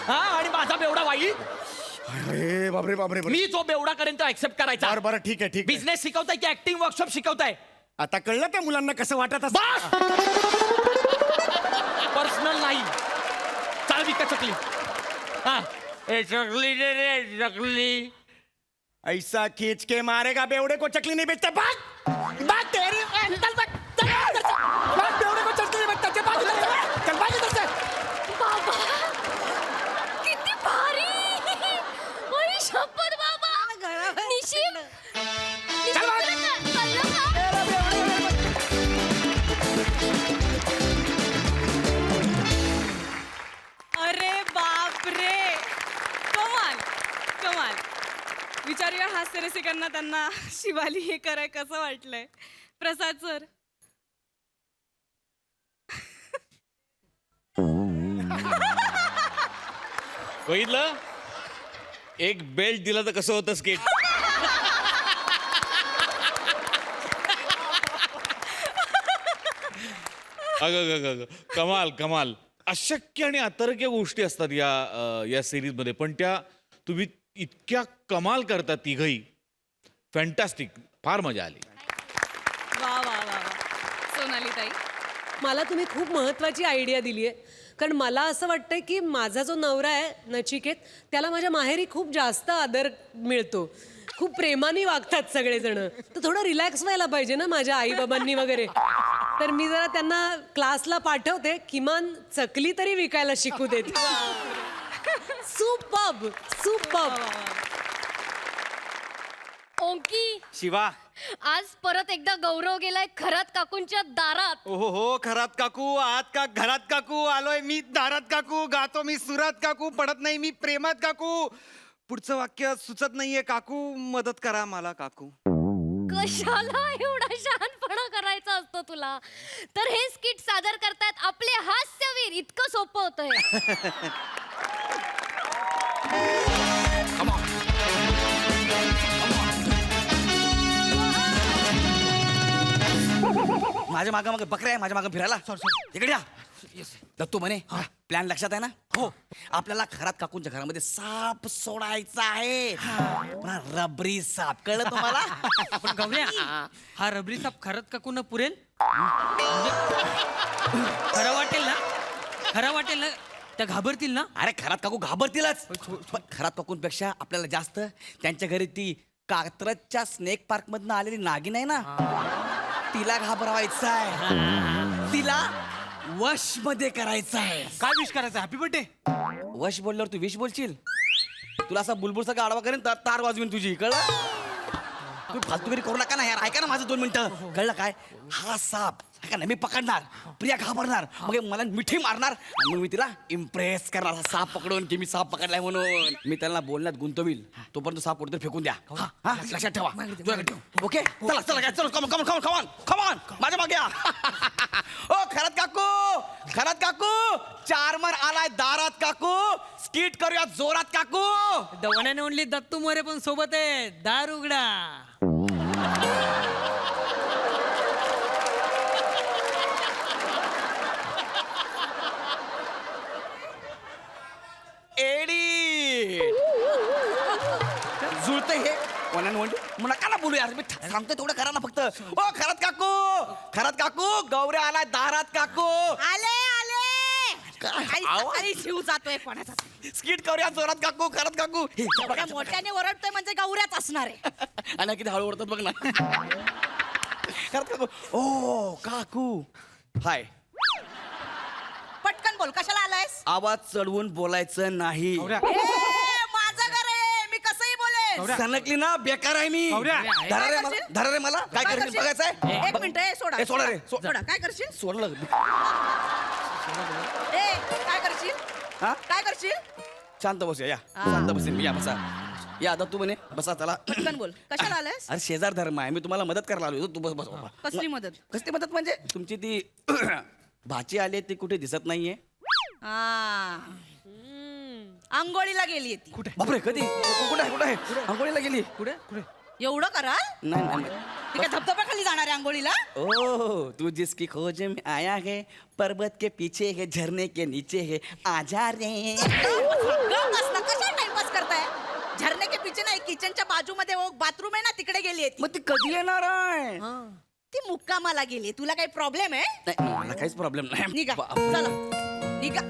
हा आणि माझा बेवडा वाईट. अरे बापरे बापरे बापरे. मी जो बेवडा करेन तो ऍक्सेप्ट करायचा. बरं बरं, ठीक आहे, ठीक आहे. बिझनेस शिकवताय की ऍक्टिंग वर्कशॉप शिकवताय? आता कळलं त्या मुलांना कसं वाटत असतं. पर्सनल नाही. चाल विका चकली. हा ए चकली दे रे चकली. ऐसा खींच के मारेगा बेवड़े को चकली नहीं बेचते. भाग भाग तेरी. चल भाग, चल इधर से. भाग, बेवड़े को चकली नहीं बेचते. चल भाग इधर से. चल भाग इधर से. बाबा किती भारी. ओय शपथ बाबा. निशिम चल भाग. कळलं का? अरे बाप रे. कमाल कमाल. विचारूया हास्य रसिकांना त्यांना शिवाली हे कराय कसं वाटलंय. प्रसाद सर. बघितलं, एक बेल्ट दिला तर कसं होतं स्केट. अग कमाल कमाल. अशक्य आणि अतर्क्य गोष्टी असतात या सिरीजमध्ये, पण त्या तुम्ही इतक्या कमाल करता तिघही. फॅन्टॅस्टिक. फार मजा आली. वा वा वा वा. सोनाली ताई. मला तुम्ही खूप महत्वाची आयडिया दिली आहे. कारण मला असं वाटतंय की माझा जो नवरा आहे नचिकेत, त्याला माझ्या माहेरी खूप जास्त आदर मिळतो. खूप प्रेमाने वागतात सगळेजण. तर थोडं रिलॅक्स व्हायला पाहिजे ना माझ्या आईबाबांनी वगैरे. तर मी जरा त्यांना क्लासला पाठवते. किमान चकली तरी विकायला शिकू देत. Superb superb. ओंकी शिवा. आज परत एकदा गौरव गेलाय खरात काकूंच्या दारात. ओहो हो, खरात काकू, आत का घरात काकू. आलोय मी दारात काकू. गातो मी सुरात काकू. पडत नाही मी प्रेमात काकू. पुढचं वाक्य सुचत नाहीये काकू. मदत करा मला काकू. कशाला एवढा शहाणपणा करायचा असतो तुला. तर हे स्किट सादर करतायत आपले हास्यवीर. इतकं सोपं होतंय. माझ्या मागे मागे बकऱ्या आहे. माझ्या मागे फिरायला. इकडे या. दत्तू म्हणे प्लॅन लक्षात आहे ना? हो. आपल्याला खरात काकूंच्या घरामध्ये साप सोडायचा आहे. रबरी साप. कळलं तुम्हाला? पण गौऱ्या, हा रबरी साप खरंच का कुणा पुरेल? खरं वाटेल ना? खरं वाटेल ना? त्या घाबरतील ना? अरे खरात काकू घाबरतीलच. पण खरात काकूंपेक्षा आपल्याला जास्त त्यांच्या घरी ती कात्रजच्या स्नेक पार्क मधनं आलेली नागिन आहे ना, तिला घाबरवायचं आहे. तिला वश मध्ये करायचं आहे. काय विश करायचं? Happy birthday. वश बोलल्यावर तू विश बोलशील. तुला असा बुलबुलचा गाडवा करेन तर तार वाजवीन तुझी. कळलं? तू फालतूगिरी करू नका ना यार. ऐका ना माझं 2 मिनिटं. कळलं काय? हा साप का नाही मी पकडणार प्रिया घाबरणार मग मला मिठी मारणार आणि मग मी तिला इम्प्रेस करणार असा साप पकडून की मी साप पकडलाय म्हणून मी त्यांना बोलण्यात गुंतवील तोपर्यंत साप उडतो फेकून द्या हा लक्षात ठेवा ओके चला चला चला come on come on come on come on come on माझ्या मागे या. ओ खरात काकू 4 मन आलाय दारात काकू स्किट करूया जोरात काकू. The one and only Dattu More पण सोबत आहे. दार उघडा. एडी जुळतंय हे कोणाने म्हणतो मला का ना बोलू यार मी सांगतोय तेवढं करा ना फक्त. ओ खरात काकू गौऱ्या आलाय दारात काकू. आले आवाज? अरे शिव जातोय कोणाचा स्किट करूया जोरात काकू खरात काकू. एवढ्या मोठ्याने ओरडतोय म्हणजे गौऱ्याच असणार आहे. आणि किती हळू ओरडतात बघ ना. खरात काकू ओ काकू हाय. पटकन बोल कशाला आलायस आवाज चढवून बोलायचं नाही. ए, माझं घर आहे मी कसंही बोलेन. सनकली ना बेकार आहे मी. धरा रे मला काय करायचं बघायचंय. एक मिनिट सोडा ए, सोडा रे, सोडा काय करशील सोडलं ए काय करशील हा काय करशील शांत बसूया या शांत बसेन मी या बसा या आता तू म्हणे बसा चला. पटकन बोल कशाला आलायस अरे शेजार धर्म आहे मी तुम्हाला मदत करायला आलो होतो. तू बस बस बाबा. कसली मदत कसली मदत म्हणजे तुमची ती भाची आली ती कुठे दिसत नाहीये. आंघोळीला गेली ती बापरे कधी कुठे आहे आंघोळीला गेली कुठे एवढं कराल नाही नाही ती काय धबधब्याखाली जाणार आहे आंघोळीला ओ तू जिसकी खोज में आया है पर्वत के पीछे है झरने के नीचे है आजा रे. कशा टाइमपास करताय झरने के पीछे नाही किचनच्या बाजूमध्ये बाथरूम आहे ना तिकडे गेली आहे ती. मग ती कधी येणार आहे. ती मुक्कामाला गेली तुला काही प्रॉब्लेम आहे नाही मला काहीच प्रॉब्लेम नाही. निघा चला निघा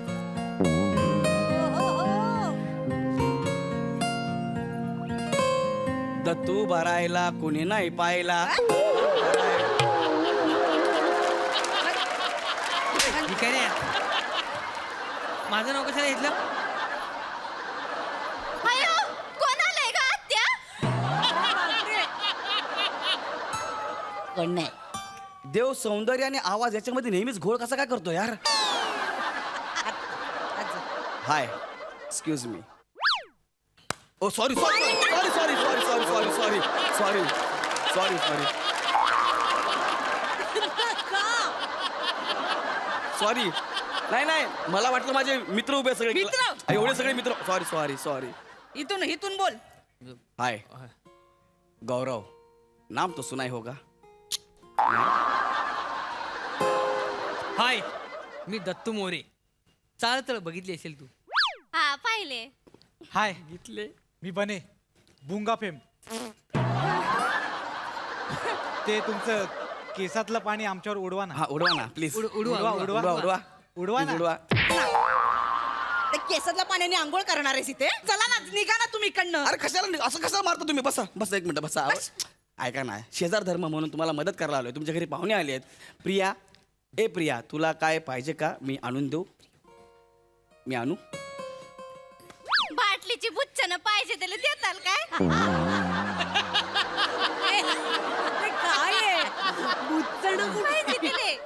दत्तू भरायला कुणी नाही पाहिला. काय रे माझं नाव कशाला घेतलं. अयो कोण आलंय का आत्या? पण नाही देव सौंदर्य आणि आवाज याच्यामध्ये नेहमीच घोळ कसा काय करतो यार. Hi excuse me. Oh sorry sorry sorry sorry sorry sorry sorry sorry sorry sorry sorry sorry नाही नाही मला वाटलं माझे मित्र उभे सगळे मित्र? एवढे सगळे मित्र सॉरी सॉरी सॉरी. इथून बोल हाय गौरव नाम तो सुनाई होगा. हाय मी दत्तू मोरे. चालतळ बघितली असेल तू. हा पाहिले. हाय मी बने बुंगा फेम. ते तुमचं केसातलं पाणी आमच्यावर उडवा ना. हा उडवा ना प्लीज उडवा उडवा उडवा उडवा ना. उडवा. ते केसातल्या पाण्याने आंघोळ करणार आहेस इथे चला ना निघा ना तुम्ही इकडनं अरे कशाला असं कशाला मारता तुम्ही बसा बसा एक मिनिट बसा. ऐका ना शेजार धर्म म्हणून तुम्हाला मदत करायला आलोय. तुमच्या घरी पाहुणे आले आहेत. प्रिया ए प्रिया तुला काय पाहिजे का मी आणून देऊ. मी आणू बाटलीची बुच्चन पाहिजे त्याला देताल काय? ते काय आहे बुच्चणं कुठे? पाहिजे तिले.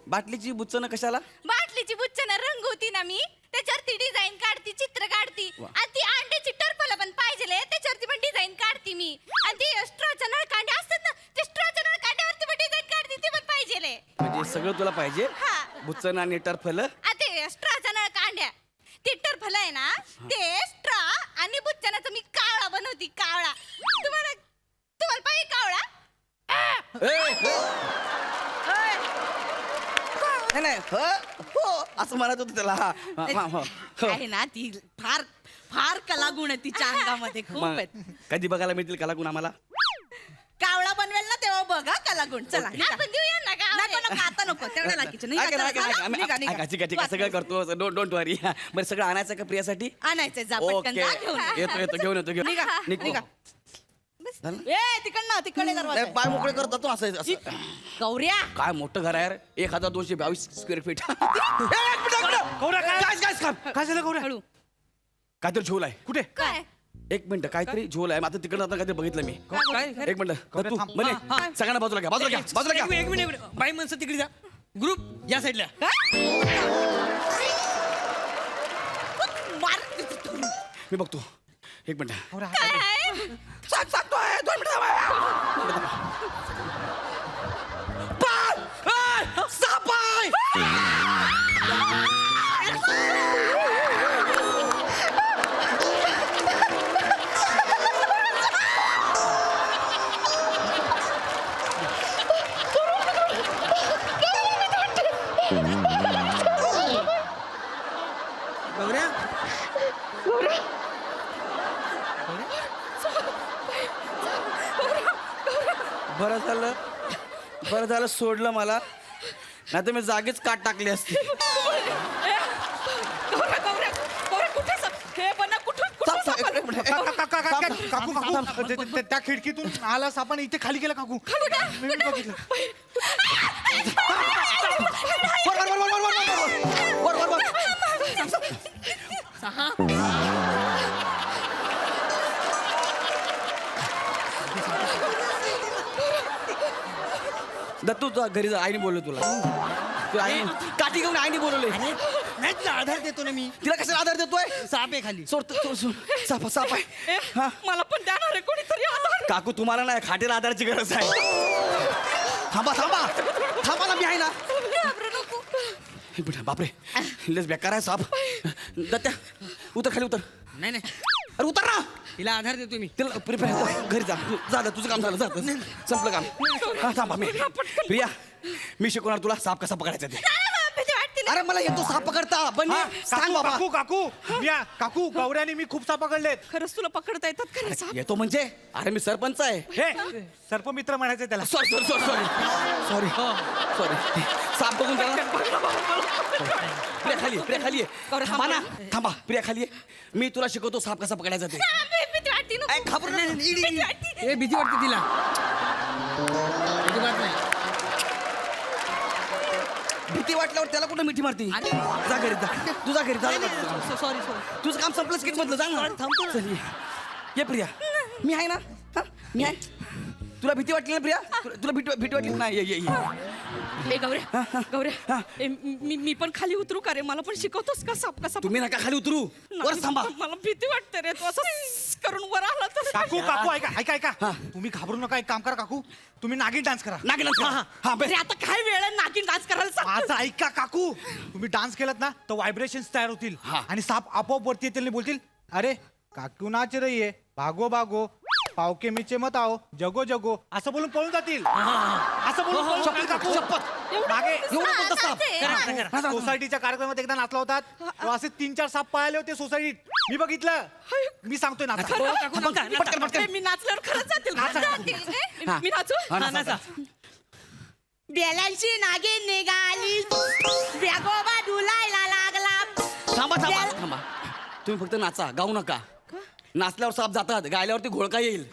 बाटलीची बुच्चन कशाला. बाटलीची बुच्चन रंगवती ना मी त्याच्यावरती डिझाईन काढती चित्र काढती आणि ती अंड्याची टर्पल पण पाहिजे त्याच्यावरती पण डिझाईन काढती मी आणि ती स्ट्रॉच्या नळकांड्या असतात ना ते स्ट्रॉच्या नळकांड्यावरती पण डिझाईन काढती ते पण पाहिजे. म्हणजे सगळं तुला पाहिजे हा. बुच्चन आणि टर्फल. ते स्ट्रॉच्या नळकांड्या ते टर्फल आहे ना ते स्ट्रॉ आणि बुच्चनाचं मी कावळा बनवती कावळा. तुम्हाला पाहिजे कावळा. नाही नाही हो असं म्हणत होतं त्याला. हा, हा, हा, हा. आहे ना ती फार फार कलागुण आहे तिच्या अंगामध्ये खूप मग आहेत. कधी बघायला मिळतील कलागुण आम्हाला. कावळा बनवेल ना तेव्हा बघा कलागुण चला निघा. आपण देऊया ना नको कावळे. नको आता नको तेवढ्या लागीचं ऐका ना, ऐका ना, ऐका. ऐका, ठीक आहे ठीक आहे सगळं करतो डोंट वरी. बरं सगळं आणायचं का प्रियासाठी. आणायचंय जा पटकन ओके जा घेऊन ये. येतो घेऊन येतो घेऊन निघा निघतो. निघा झालं? ए तिकडे दरवाजा नाही, आहे. पाय मोकळे करतो तू असं असं. गौऱ्या काय मोठं घर आहे यार 1222 स्क्वेअर फीट. गौऱ्या काय काय झालं गौऱ्या. हळू काहीतरी झोल आहे कुठे काय एक मिनिट काहीतरी झोल आहे आता तिकडे जाताना काहीतरी बघितलं मी काय एक मिनिट तू थांब. म्हणे सगळ्यांना बाजूला घ्या बाजूला घ्या बाजूला घ्या एक मिनिट बाई माणसं तिकडे जा ग्रुप या साईडला मी बघतो एक मिनिट सांगतोय 2 मिनिटं थांबा. साप आहे. गौऱ्या बरं झालं सोडलं मला नाही तर मी जागीच काट टाकली असती काकू त्या खिडकीतून आला सापान इथे खाली गेला काकू मी बघितलं दत्तू तू घरी जा आईने बोललो तुला काठी घेऊन आईने बोलवले नाही तुला आधार देतो ना मी तिला कशाला आधार देतोय साप आहे खाली साप साप आहे हा मला पण देणार आहे कोणीतरी आधार. काकू तुम्हाला नाही खाटीला आधाराची गरज आहे थांबा थांबा थांबा ना मी आहे ना एक मिनिट, बापरे लेस बेकार आहे साप दत्त्या उतर खाली उतर नाही नाही अरे उतर ना तिला आधार देतो मी तिला प्रिपेअर घरी जा जा तुझं काम झालं जा संपलं काम हा थांबा मी प्रिया मी शिकवणार तुला साप कसा पकडायचा ते भीती वाटते ना. अरे मला येतो साप पकडता पण हा, सांग बाबा काकू काकू काकू गौऱ्याने मी खूप साप पकडलेत खरंच तुला पकडता येतात खरं साप? येतो म्हणजे अरे मी सरपंच आहे हे सर्पमित्र म्हणायचं त्याला sorry sorry sorry sorry sorry sorry साप बघून त्याला प्रिया खाली आहे थांबा ना थांबा प्रिया खाली आहे मी तुला शिकवतो साप कसा पकडायचा ते भीती वाटते ना. घाबरू नका. भीती वाटते. ए भीती वाटते तिला अजिबात नाही भीती वाटल्यावर त्याला कुठं मिठी मारती जा घरी जा तुझा घरी जा सॉरी तुझं काम संपलं स्किट मधलं जा ना चल, ये प्रिया मी आहे ना हा? मी आहे तुला भीती वाटली ना प्रिया तुला भीती वाटली नाही ये ए गौऱ्या ए, मी पण खाली उतरू का रे मला पण शिकवतोस का साप कसा तुम्ही नका खाली उतरू वर नाही, थांबा मला भीती वाटते रे तू असं करून वर आला तर काकू काकू ऐका तुम्ही घाबरू नका एक काम करा काकू तुम्ही नागिन डान्स करा नागिन dance करा. हा बस. अरे आता काय वेळ आहे नागिन डान्स करायला सांग. माझं ऐका काकू तुम्ही डान्स केलात ना तर व्हायब्रेशन्स तयार होतील आणि साप आपोआप वरती येतील आणि बोलतील अरे काकू नाच रही है भागो भागो पावके मीचे मत आओ जगो जगो असं बोलून पळून जातील असं बोलून पळून जातील काकू मागे एवढं बोलतो साप सोसायटीच्या कार्यक्रमात एकदा नाचला होता तेव्हा असे 3-4 साप पळाले होते सोसायटीत मी बघितलं मी सांगतोय ना ए, मी नाचल्यावर खरंच जातील नाचा. जातील. मी नाचू हा, हा, नाचा. नाचा. बेलांची नागिन निघाली ब्यागोबा डुलायला लागला. थांबा तुम्ही फक्त नाचा गाऊ नका नाचल्यावर साप जातात गायल्यावरती घोळका येईल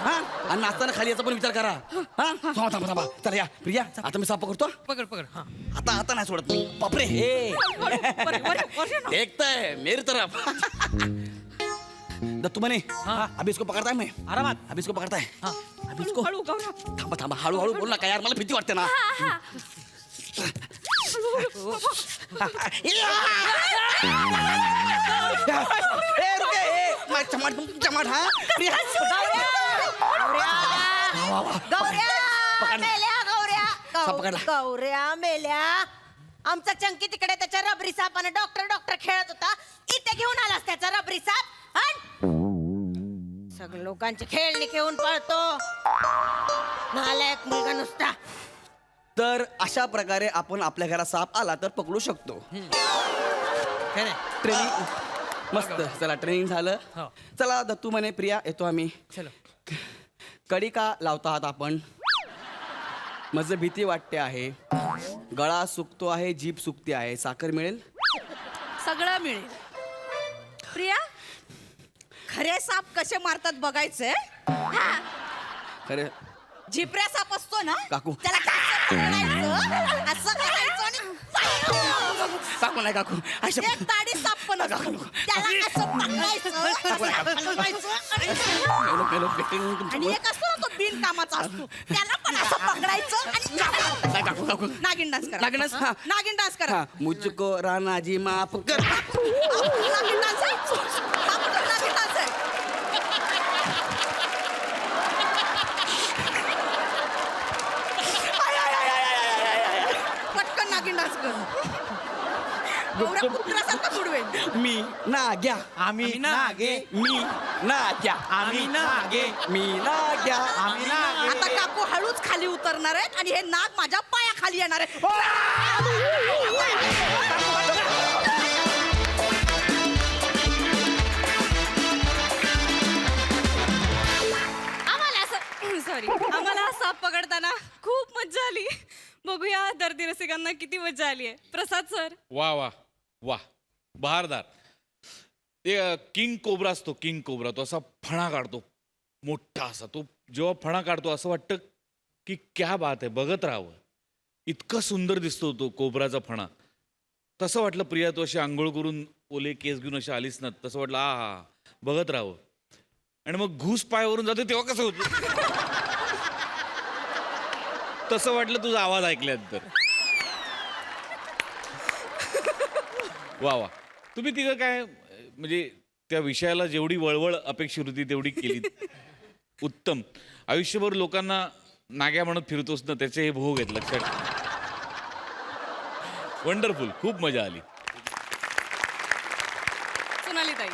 हा आणि नाचताना खाली याचा पण विचार करा हा थांबा चला या प्रिया आता मी साप पकडतो पकड हा आता नाही सोडत मी बापरे हे एक तर मेरी तरफ दत्तू म्हणे अभी इसको पकड़ता है मैं आरामात अभी इसको पकड़ता है अभी इसको हळू गौऱ्या थांबा हळूहळू बोल नका यार मला भीती वाटते ना ए रुके ए चमाट हा प्रिया साप पकडला. गौऱ्या मेल्या आमचा चंकी तिकडे त्याच्या रबरी सापाने डॉक्टर खेळत होता इथे घेऊन आलास त्याचा रबरी साप सगळे लोकांची खेळणी घेऊन पळतो नालायक मुलगा नुसता. तर अशा प्रकारे आपण आपल्या घरात साप आला तर पकडू शकतो ट्रेनिंग मस्त चला ट्रेनिंग झालं चला दत्तू म्हणे प्रिया येतो आम्ही चलो कडी का लावता आहात आपण माझं भीती वाटते आहे गळा सुकतो आहे जीभ सुकते आहे साखर मिळेल सगळं मिळेल प्रिया खरे साप कसे मारतात बघायचंय खरे झिपऱ्या साप असतो ना काकू. त्याला असं पकडायचं, असं करायचं आणि काकू नाही काकू अशा एक ताडी साप पण असतो त्याला असं पकडायचं, असं हलवायचं आणि एक असतो ना तो बिनकामाचा असतो त्याला पण असं पकडायचं आणि काकू काकू नागिन डान्स करा. नागिन डान्स, हा. नागिन डान्स करा. हा मुझको राणा जी माफ कर. नागिन डान्स आहे. हा कुठला नागिन डान्स आहे? पटकन नागिन डान्स कर. एवढ्या कुत्र्यासारखं बुडवेल. मी नाग्या आम्ही नागे मी नाग्या आम्ही नागे मी नाग्या आम्ही नागे आता काकू हळूच खाली उतरणार आहेत आणि हे नाग माझ्या पायाखाली येणार आहे. आम्हाला असं सॉरी आम्हाला हा साप पकडताना खूप मज्जा आली. बघूया दर्दी रसिकांना किती मज्जा आली आहे. प्रसाद सर. वा वा वा बहारदार. ते किंग कोब्रा असतो, किंग कोब्रा. तो असा फणा काढतो मोठा असा. तो जेव्हा फणा काढतो असं वाटतं की क्या बात आहे, बघत राहावं. इतका सुंदर दिसतो तो कोब्राचा फणा. तसं वाटलं प्रिया तू अशी आंघोळ करून ओले केस घेऊन अशी आलीस ना, तसं वाटलं हा बघत राहावं. आणि मग घूस पायावरून जाते तेव्हा कसं होतं तसं वाटलं तुझा आवाज ऐकल्यानंतर. वा वा. तुम्ही तिघं काय म्हणजे त्या विषयाला जेवढी वळवळ अपेक्षित होती तेवढी केली. उत्तम. आयुष्यभर लोकांना नाग्या म्हणत फिरतोस ना, त्याचे हे भोग आहेत लक्षात. वंडरफुल. खूप मजा आली. सोनाली ताई.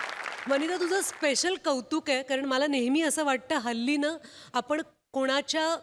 वनिता तुझं स्पेशल कौतुक आहे, कारण मला नेहमी असं वाटतं हल्ली ना आपण कोणाच्या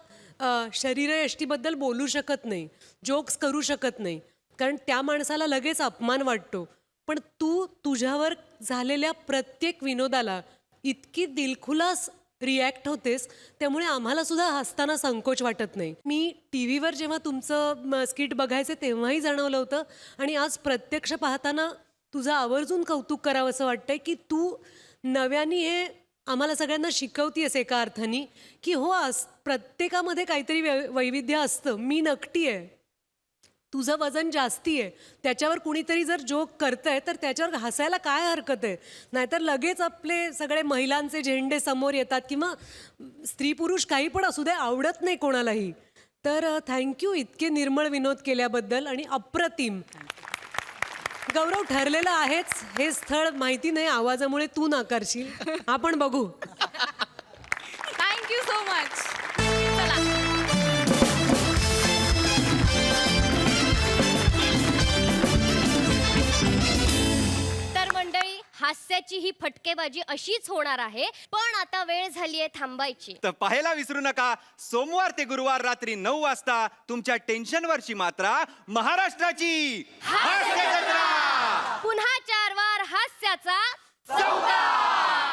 शरीरयष्टीबद्दल बोलू शकत नाही, जोक्स करू शकत नाही, कारण त्या माणसाला लगेच अपमान वाटतो. पण तू तुझ्यावर झालेल्या प्रत्येक विनोदाला इतकी दिलखुलास रिॲक्ट होतेस, त्यामुळे आम्हाला सुद्धा हसताना संकोच वाटत नाही. मी टी व्हीवर जेव्हा तुमचं स्किट बघायचं तेव्हाही जाणवलं होतं, आणि आज प्रत्यक्ष पाहताना तुझं आवर्जून कौतुक करावं असं वाटतंय की तू नव्याने हे आम्हाला सगळ्यांना शिकवतीयस एका अर्थाने की हो प्रत्येकामध्ये काहीतरी वैविध्य असतं. मी नकटी आहे, तुझं वजन जास्ती आहे, त्याच्यावर कुणीतरी जर जोक करतंय तर त्याच्यावर हसायला काय हरकत आहे. नाहीतर लगेच आपले सगळे महिलांचे झेंडे समोर येतात, किंवा स्त्री पुरुष काही पण असू दे, आवडत नाही कोणालाही. तर थँक्यू इतके निर्मळ विनोद केल्याबद्दल. आणि अप्रतिम गौरव, ठरलेलं आहेच हे स्थळ. माहिती नाही आवाजामुळे तू नाकारशील, आपण बघू. Thank you so much. चला. तर मंडळी, हास्याची ही फटकेबाजी अशीच होणार आहे, पण आता वेळ झालीये थांबायची. तर पाहायला विसरू नका सोमवार ते गुरुवार रात्री 9 वाजता तुमच्या टेन्शनवरची मात्रा महाराष्ट्राची हास्य जत्रा. पुन्हा 4 वार हास्याचा चौकार.